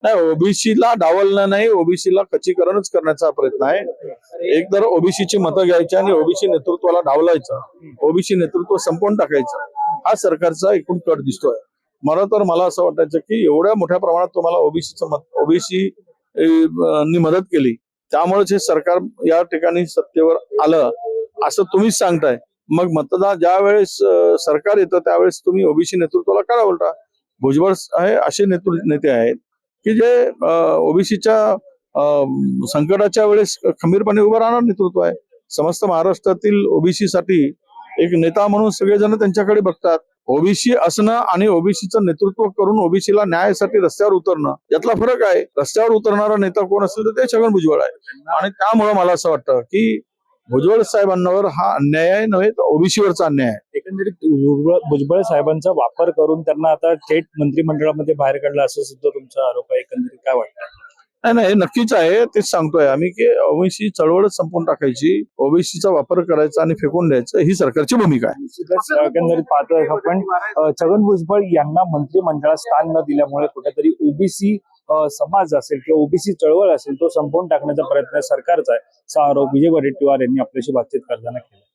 नाही, ओबीसीला डावलणं नाही, ओबीसीला खच्चीकरणच करण्याचा प्रयत्न आहे. एक तर ओबीसीची मतं घ्यायची आणि ओबीसी नेतृत्वाला डावलायचं, ओबीसी नेतृत्व संपवून टाकायचं, हा सरकारचा एकूण कट दिसतोय. मला असं वाटायचं की एवढ्या मोठ्या प्रमाणात तुम्हाला ओबीसी नी मदत केली, त्यामुळेच हे सरकार या ठिकाणी सत्तेवर आलं असं तुम्हीच सांगताय. मग मतदान ज्या वेळेस सरकार येतं त्यावेळेस तुम्ही ओबीसी नेतृत्वाला का डावलता? भुजबळ आहे असे नेते आहेत की जे ओबीसीच्या संकटाच्या वेळेस खंबीरपणे उभं राहणार नेतृत्व आहे. समस्त महाराष्ट्रातील ओबीसी साठी एक नेता म्हणून सगळेजण त्यांच्याकडे बघतात. ओबीसी असणं आणि ओबीसीचं नेतृत्व करून ओबीसीला न्यायासाठी रस्त्यावर उतरणं यातला फरक आहे. रस्त्यावर उतरणारा नेता कोण असेल तर ते छगन भुजबळ आहे. आणि त्यामुळे मला असं वाटतं की भुजबळ साहेबांवर हा अन्याय नव्हे तर ओबीसीवरचा अन्याय आहे. एकंदरीत भुजबळ साहेबांचा वापर करून त्यांना आता थेट मंत्रिमंडळामध्ये बाहेर काढलं असं सुद्धा तुमचा आरोप आहे. एकंदरीत काय वाटतं? नाही हे नक्कीच आहे. तेच सांगतोय आम्ही की ओबीसी चळवळच संपवून टाकायची, ओबीसीचा वापर करायचा आणि फेकून द्यायचं ही सरकारची भूमिका आहे. एकंदरीत पाहतोय आपण छगन भुजबळ यांना मंत्रिमंडळात स्थान न दिल्यामुळे कुठेतरी ओबीसी समाज असेल किंवा ओबीसी चळवळ असेल तो संपवून टाकण्याचा प्रयत्न सरकारचा आहे, असा आरोप विजय वडेट्टीवार यांनी आपल्याशी बातचीत करताना केला.